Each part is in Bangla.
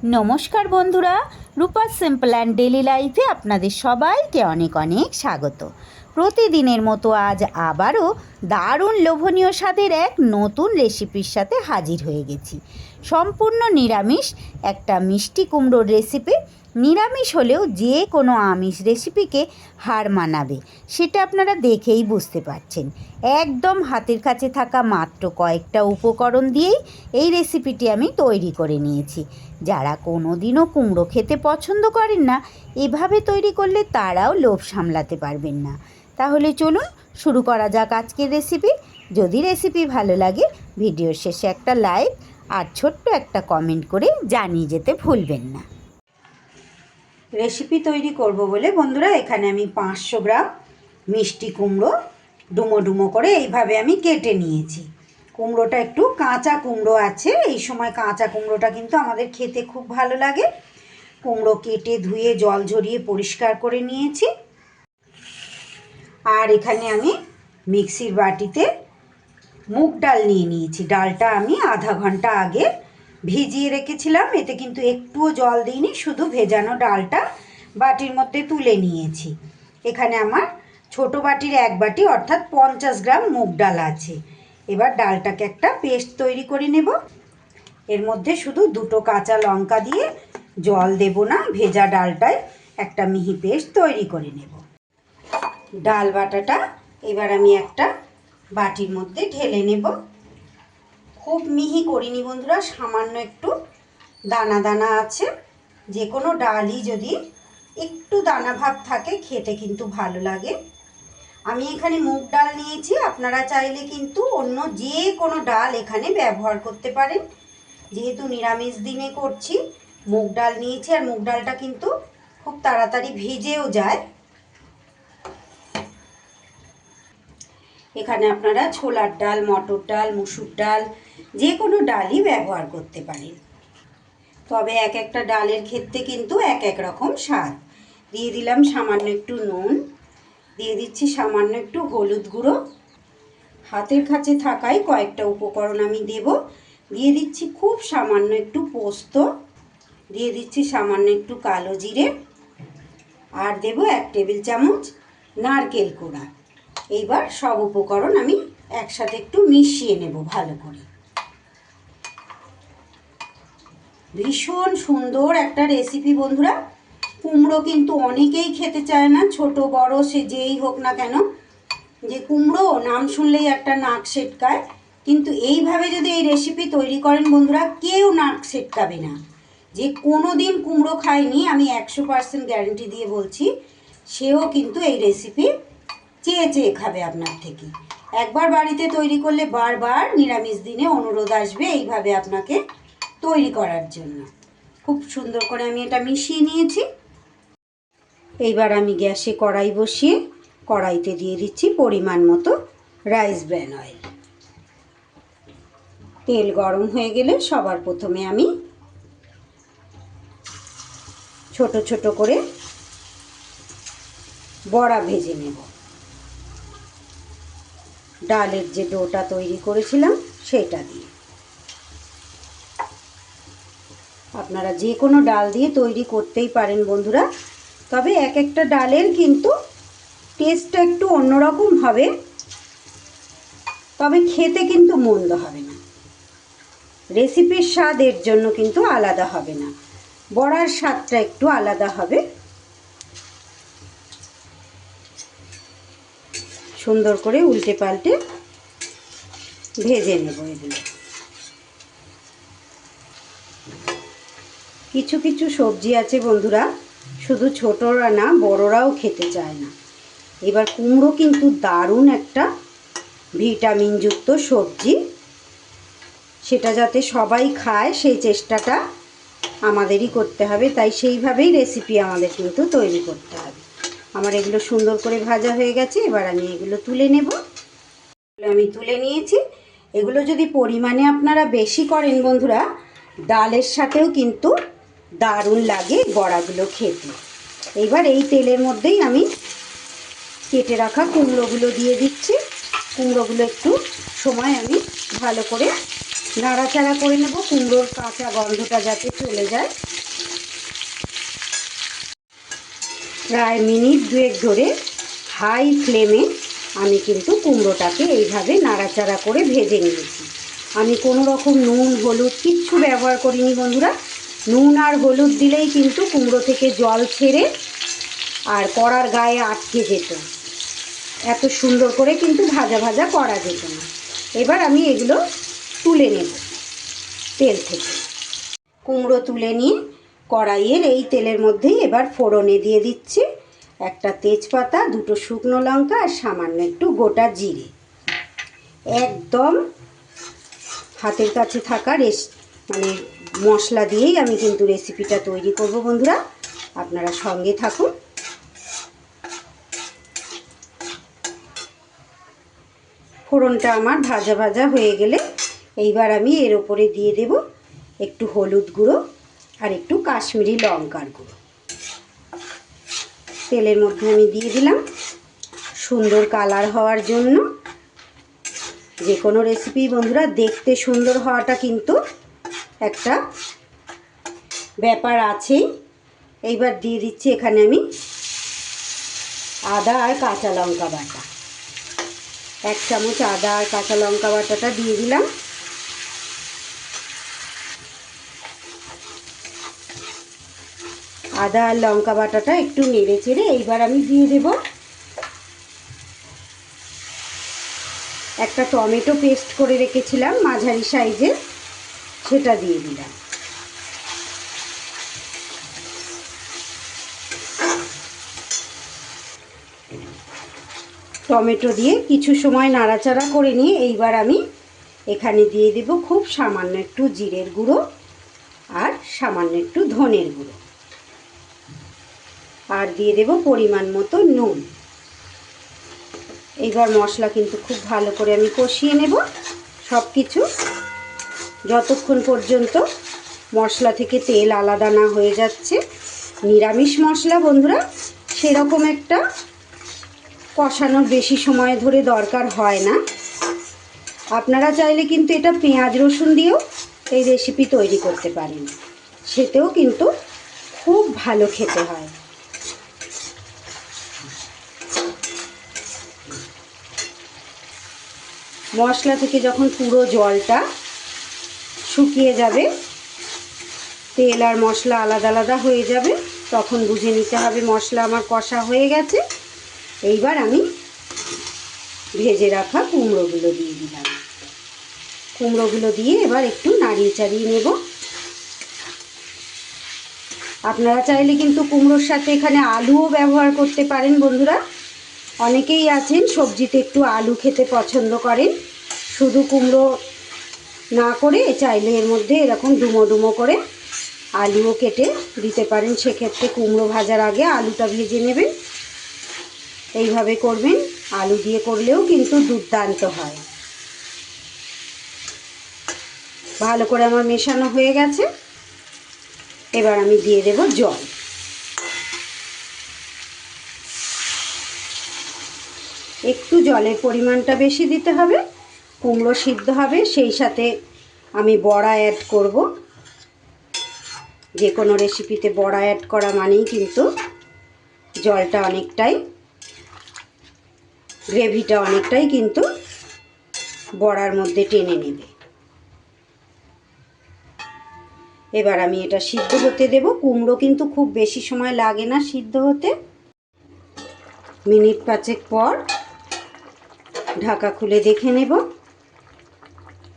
নমস্কার বন্ধুরা, রূপাস সিম্পল অ্যান্ড ডেলি লাইফে আপনাদের সবাইকে অনেক অনেক স্বাগত। প্রতিদিনের মতো আজ আবারও দারুণ লোভনীয় স্বাদের এক নতুন রেসিপির সাথে হাজির হয়ে গেছি। সম্পূর্ণ নিরামিষ একটা মিষ্টি কুমড়োর রেসিপি। নিরামিষ হলেও যে কোনো আমিষ রেসিপিকে হার মানাবে, সেটা আপনারা দেখেই বুঝতে পারছেন। একদম হাতের কাছে থাকা মাত্র কয়েকটা উপকরণ দিয়েই এই রেসিপিটি আমি তৈরি করে নিয়েছি। যারা কোনো দিনও কুমড়ো খেতে পছন্দ করেন না, এভাবে তৈরি করলে তারাও লোভ সামলাতে পারবেন না। তাহলে চলুন শুরু করা যাক আজকের রেসিপি। যদি রেসিপি ভালো লাগে, ভিডিওর শেষে একটা লাইক আর ছোট্ট একটা কমেন্ট করে জানিয়ে যেতে ভুলবেন না। রেসিপি তৈরি করব বলে বন্ধুরা, এখানে আমি 500 গ্রাম মিষ্টি কুমড়ো ডুমো ডুমো করে এইভাবে আমি কেটে নিয়েছি। কুমড়োটা একটু কাঁচা কুমড়ো আছে, এই সময় কাঁচা কুমড়োটা কিন্তু আমাদের খেতে খুব ভালো লাগে। কুমড়ো কেটে ধুয়ে জল ঝরিয়ে পরিষ্কার করে নিয়েছি। আর এখানে আমি মিক্সির বাটিতে মুগ ডাল নিয়ে নিয়েছি। ডালটা আমি আধা ঘন্টা আগে ভিজিয়ে রেখেছিলাম, এতে কিন্তু একটুও জল দিইনি, শুধু ভেজানো ডালটা বাটির মধ্যে তুলে নিয়েছি। এখানে আমার ছোট বাটির 1 বাটি অর্থাৎ 50 গ্রাম মুগ ডাল আছে। এবার ডালটাকে একটা পেস্ট তৈরি করে নেব। এর মধ্যে শুধু 2টো কাঁচা লঙ্কা দিয়ে, জল দেব না, ভেজা ডালটায় একটা মিহি পেস্ট তৈরি করে নেব। ডাল বাটাটা এবার আমি একটা বাটির মধ্যে ঢেলে নেব। খুব মিহি করিনি বন্ধুরা, সামান্য একটু দানা দানা আছে। যে কোনো ডালই যদি একটু দানা ভাব থাকে খেতে কিন্তু ভালো লাগে। আমি এখানে মুগ ডাল নিয়েছি, আপনারা চাইলে কিন্তু অন্য যে কোনো ডাল এখানে ব্যবহার করতে পারেন। যেহেতু নিরামিষ দিনে করছি, মুগ ডাল নিয়েছি। আর মুগ ডালটা কিন্তু খুব তাড়াতাড়ি ভিজেও যায়। এখানে আপনারা ছোলার ডাল, মটর ডাল, মুসুর ডাল, যে কোনো ডালই ব্যবহার করতে পারেন। তবে এক একটা ডালের ক্ষেত্রে কিন্তু এক এক রকম স্বাদ। দিয়ে দিলাম সামান্য একটু নুন, দিয়ে দিচ্ছি সামান্য একটু হলুদ গুঁড়ো। হাতের কাছে থাকায় কয়েকটা উপকরণ আমি দেব। দিয়ে দিচ্ছি খুব সামান্য একটু পোস্ত, দিয়ে দিচ্ছি সামান্য একটু কালো জিরে, আর দেব 1 টেবিল চামচ নারকেল কোড়া। এইবার সব উপকরণ আমি একসাথে একটু মিশিয়ে নেব ভালো করে। ভীষণ সুন্দর একটা রেসিপি বন্ধুরা। কুমড়ো কিন্তু অনেকেই খেতে চায় না, ছোট বড় সে যেই হোক না কেন। যে কুমড়ো নাম শুনলেই একটা নাক সেটকায়, কিন্তু এইভাবে যদি এই রেসিপি তৈরি করেন বন্ধুরা, কেউ নাক সেটকাবে না। যে কোনো দিন কুমড়ো খায়নি, আমি 100% গ্যারেন্টি দিয়ে বলছি, সেও কিন্তু এই রেসিপি চেয়ে চেয়ে খাবে আপনার থেকে। একবার বাড়িতে তৈরি করলে বারবার নিরামিষ দিনে অনুরোধ আসবে এইভাবে আপনাকে তৈরি করার জন্য। খুব সুন্দর করে আমি এটা মিশিয়ে নিয়েছি। এইবার আমি গ্যাসে কড়াই বসিয়ে কড়াইতে দিয়ে দিচ্ছি পরিমাণ মতো রাইস ব্র্যান অয়েল। তেল গরম হয়ে গেলে সবার প্রথমে আমি ছোট ছোট করে বড়া ভেজে নেব। ডালের যে ডোটা তৈরি করেছিলাম সেটা দিয়ে। আপনারা যে কোনো ডাল দিয়ে তৈরি করতেই পারেন বন্ধুরা, তবে এক একটা ডালের কিন্তু টেস্টটা একটু অন্যরকম হবে, তবে খেতে কিন্তু মন্দ হবে না। রেসিপির স্বাদ এর জন্য কিন্তু আলাদা হবে না, বড়ার স্বাদটা একটু আলাদা হবে। সুন্দর করে উল্টে পাল্টে ভেজে নেব এগুলো। কিছু কিছু সবজি আছে বন্ধুরা, শুধু ছোটরা না বড়রাও খেতে চায় না। এবার কুমড়ো কিন্তু দারুণ একটা ভিটামিনযুক্ত সবজি, সেটা যাতে সবাই খায় সেই চেষ্টাটা আমাদেরই করতে হবে। তাই সেইভাবেই রেসিপি আমাদের কিন্তু তৈরি করতে হবে। আমার এগুলো সুন্দর করে ভাজা হয়ে গেছে, এবার আমি এগুলো তুলে নেব। আমি তুলে নিয়েছি। এগুলো যদি পরিমাণে আপনারা বেশি করেন বন্ধুরা, ডালের সাথেও কিন্তু দারুণ লাগে বড়াগুলো খেতে। এইবার এই তেলের মধ্যেই আমি কেটে রাখা কুমড়োগুলো দিয়ে দিচ্ছি। কুমড়োগুলো একটু সময় আমি ভালো করে নাড়াচাড়া করে নেব কুমড়োর কাঁচা গন্ধটা যাতে চলে যায়। প্রায় মিনিট 2 ধরে হাই ফ্লেমে আমি কিন্তু কুমড়োটাকে এইভাবে নাড়াচাড়া করে ভেজে নিয়েছি। আমি কোনো রকম নুন হলুদ কিচ্ছু ব্যবহার করিনি বন্ধুরা। নুন আর হলুদ দিলেই কিন্তু কুমড়ো থেকে জল ছেড়ে আর কড়ার গায়ে আটকে যেত, এত সুন্দর করে কিন্তু ভাজা ভাজা করা যেত না। এবার আমি এগুলো তুলে নেব তেল থেকে। কুমড়ো তুলে নিয়ে কড়াইয়ের এই তেলের মধ্যেই এবার ফোড়নে দিয়ে দিচ্ছি একটা তেজপাতা, 2টো শুকনো লঙ্কা আর সামান্য একটু গোটা জিরে। একদম হাতের কাছে থাকা মশলা দিয়েই আমি কিন্তু রেসিপিটা তৈরি করব বন্ধুরা, আপনারা সঙ্গে থাকুন। ফোড়নটা আমার ভাজা ভাজা হয়ে গেলে এইবার আমি এর ওপরে দিয়ে দেব একটু হলুদ গুঁড়ো আর একটু কাশ্মীরি লঙ্কার গুঁড়ো। তেলের মধ্যে আমি দিয়ে দিলাম সুন্দর কালার হওয়ার জন্য। যে কোনো রেসিপি বন্ধুরা দেখতে সুন্দর হওয়াটা কিন্তু একটা ব্যাপার আছেই। এইবার দিয়ে দিচ্ছি এখানে আমি আদা আর কাঁচা লঙ্কা বাটা। 1 চামচ আদা আর কাঁচা লঙ্কা বাটাটা দিয়ে দিলাম। আদা আর লঙ্কা বাটাটা একটু নেড়ে চেড়ে এইবার আমি দিয়ে দেব একটা টমেটো পেস্ট করে রেখেছিলাম মাঝারি সাইজের, সেটা দিয়ে দিলাম। টমেটো দিয়ে কিছু সময় নাড়াচাড়া করে নিয়ে এইবার আমি এখানে দিয়ে দেব খুব সামান্য একটু জিরের গুঁড়ো আর সামান্য একটু ধনের গুঁড়ো, আর দিয়ে দেব পরিমাণ মতো নুন। এইবার মশলা কিন্তু খুব ভালো করে আমি কষিয়ে নেব সব কিছু, যতক্ষণ পর্যন্ত মশলা থেকে তেল আলাদা না হয়ে যাচ্ছে। নিরামিষ মশলা বন্ধুরা সেরকম একটা কষানোর বেশি সময় ধরে দরকার হয় না। আপনারা চাইলে কিন্তু এটা পেঁয়াজ রসুন দিয়েও এই রেসিপি তৈরি করতে পারেন, সেতেও কিন্তু খুব ভালো খেতে হয়। মশলা থেকে যখন পুরো জলটা শুকিয়ে যাবে, তেল আর মশলা আলাদা আলাদা হয়ে যাবে, তখন বুঝে নিতে হবে মশলা আমার কষা হয়ে গেছে। এইবার আমি ভেজে রাখা কুমড়োগুলো দিয়ে দিলাম। কুমড়োগুলো দিয়ে এবার একটু নাড়িয়ে চাড়িয়ে নেব। আপনারা চাইলে কিন্তু কুমড়োর সাথে এখানে আলুও ব্যবহার করতে পারেন বন্ধুরা। অনেকেই আছেন সবজিতে একটু আলু খেতে পছন্দ করেন। শুধু কুমড়ো না করে চাইলে এর মধ্যে এরকম ডুমো ডুমো করে আলুও কেটে দিতে পারেন। সেক্ষেত্রে কুমড়ো ভাজার আগে আলুটা ভেজে নেবেন, এইভাবে করবেন। আলু দিয়ে করলেও কিন্তু দুর্দান্ত হয়। ভালো করে আমার মেশানো হয়ে গেছে, এবার আমি দিয়ে দেব জল। একটু জলের পরিমাণটা বেশি দিতে হবে, কুমড়ো সিদ্ধ হবে, সেই সাথে আমি বড়া অ্যাড করব। যে কোনো রেসিপিতে বড়া অ্যাড করা মানেই কিন্তু জলটা অনেকটাই, গ্রেভিটা অনেকটাই কিন্তু বড়ার মধ্যে টেনে নেবে। এবার আমি এটা সিদ্ধ হতে দেব। কুমড়ো কিন্তু খুব বেশি সময় লাগে না সিদ্ধ হতে। মিনিট 5 পর ঢাকা খুলে দেখে নেব।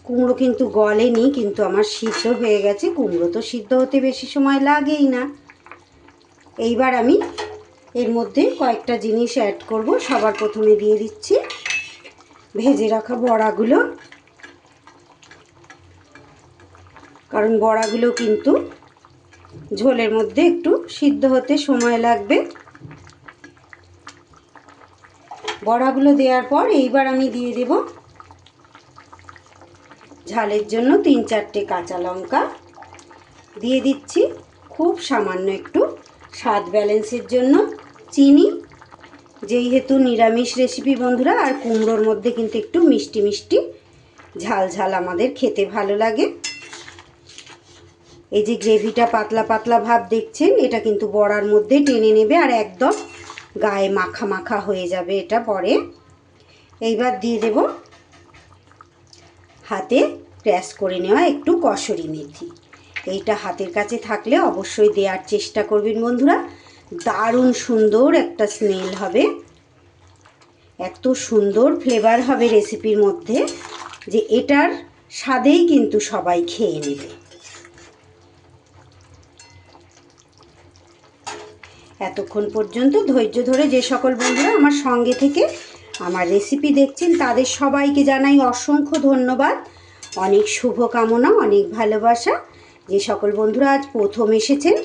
কুমড়ো কিন্তু গলেনি, কিন্তু আমার সিদ্ধ হয়ে গেছে। কুমড়ো তো সিদ্ধ হতে বেশি সময় লাগেই না। এইবার আমি এর মধ্যে কয়েকটা জিনিস অ্যাড করব। সবার প্রথমে দিয়ে দিচ্ছি ভেজে রাখা বড়াগুলো, কারণ বড়াগুলো কিন্তু ঝোলের মধ্যে একটু সিদ্ধ হতে সময় লাগবে। বড়াগুলো দেওয়ার পর এইবার আমি দিয়ে দেব ঝালের জন্য 3-4টে কাঁচা লঙ্কা দিয়ে দিচ্ছি। খুব সামান্য একটু স্বাদ ব্যালেন্সের জন্য চিনি, যেহেতু নিরামিষ রেসিপি বন্ধুরা, আর কুমড়োর মধ্যে কিন্তু একটু মিষ্টি মিষ্টি ঝাল ঝাল আমাদের খেতে ভালো লাগে। এই যে গ্রেভিটা পাতলা পাতলা ভাব দেখছেন, এটা কিন্তু বড়ার মধ্যে টেনে নেবে আর একদম গায়ে মাখা মাখা হয়ে যাবে এটা পরে। এইবার দিয়ে দেব হাতে ক্র্যাশ করে নেওয়া একটু কসুরি মেথি। এইটা হাতের কাছে থাকলে অবশ্যই দেওয়ার চেষ্টা করবেন বন্ধুরা, দারুণ সুন্দর একটা স্মেল হবে, এত সুন্দর ফ্লেভার হবে রেসিপির মধ্যে যে এটার স্বাদেই কিন্তু সবাই খেয়ে নেবে। এতক্ষণ পর্যন্ত ধৈর্য ধরে যে সকল বন্ধুরা আমার সঙ্গে থেকে আমার রেসিপি দেখছেন তাদের সবাইকে জানাই অসংখ্য ধন্যবাদ, অনেক শুভকামনা, অনেক ভালোবাসা। যে সকল বন্ধুরা আজ প্রথম এসেছেন,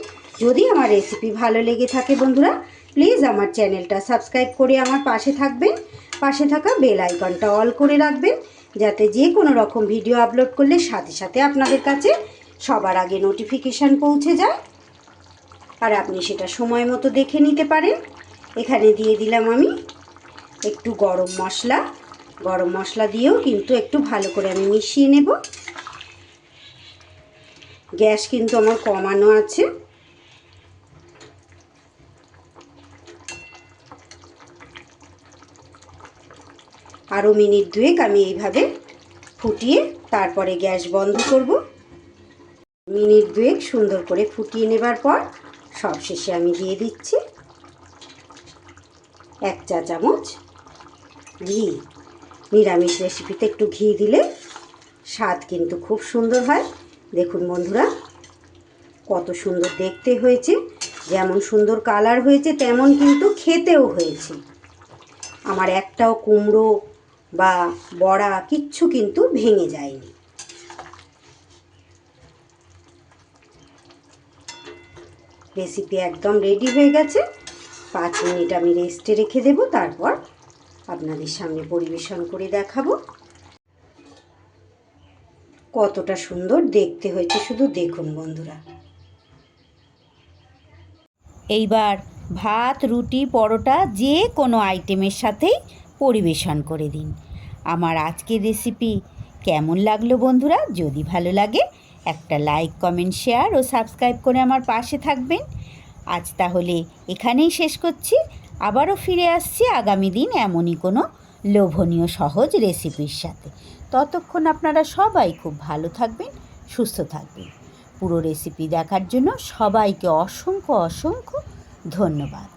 যদি আমার রেসিপি ভালো লেগে থাকে বন্ধুরা প্লিজ আমার চ্যানেলটা সাবস্ক্রাইব করে আমার পাশে থাকবেন, পাশে থাকা বেল আইকনটা অল করে রাখবেন, যাতে যে কোনো রকম ভিডিও আপলোড করলে সাথে সাথে আপনাদের কাছে সবার আগে নোটিফিকেশান পৌঁছে যায় আর আপনি সেটা সময় মতো দেখে নিতে পারেন। এখানে দিয়ে দিলাম আমি একটু গরম মশলা, গরম মশলা দিয়েও কিন্তু একটু ভালো করে আমি মিশিয়ে নেব। গ্যাস কিন্তু আমার কমানো আছে। আরও মিনিট দুয়েক আমি এইভাবে ফুটিয়ে তারপরে গ্যাস বন্ধ করব। মিনিট দুয়েক সুন্দর করে ফুটিয়ে নেবার পর সবশেষে আমি দিয়ে দিচ্ছি 1 চা চামচ ঘি। নিরামিষ রেসিপিতে একটু ঘি দিলে স্বাদ কিন্তু খুব সুন্দর হয়। দেখুন বন্ধুরা কত সুন্দর দেখতে হয়েছে, যেমন সুন্দর কালার হয়েছে তেমন কিন্তু খেতেও হয়েছে। আমার একটাও কুমড়ো বা বড়া কিচ্ছু কিন্তু ভেঙে যায়নি। রেসিপি একদম রেডি হয়ে গেছে। 5 মিনিট আমি রেস্টে রেখে দেব, তারপর আপনাদের সামনে পরিবেশন করে দেখাবো। কতটা সুন্দর দেখতে হয়েছে শুধু দেখুন বন্ধুরা। এইবার ভাত, রুটি, পরোটা যে কোনো আইটেমের সাথেই পরিবেশন করে দিন। আমার আজকের রেসিপি কেমন লাগলো বন্ধুরা? যদি ভালো লাগে একটা লাইক, কমেন্ট, শেয়ার ও সাবস্ক্রাইব করে আমার পাশে থাকবেন। আজ তাহলে এখানেই শেষ করছি, আবারও ফিরে আসছি আগামী দিন এমনই কোনো লোভনীয় সহজ রেসিপির সাথে। ততক্ষণ আপনারা সবাই খুব ভালো থাকবেন, সুস্থ থাকবেন। পুরো রেসিপি দেখার জন্য সবাইকে অসংখ্য অসংখ্য ধন্যবাদ।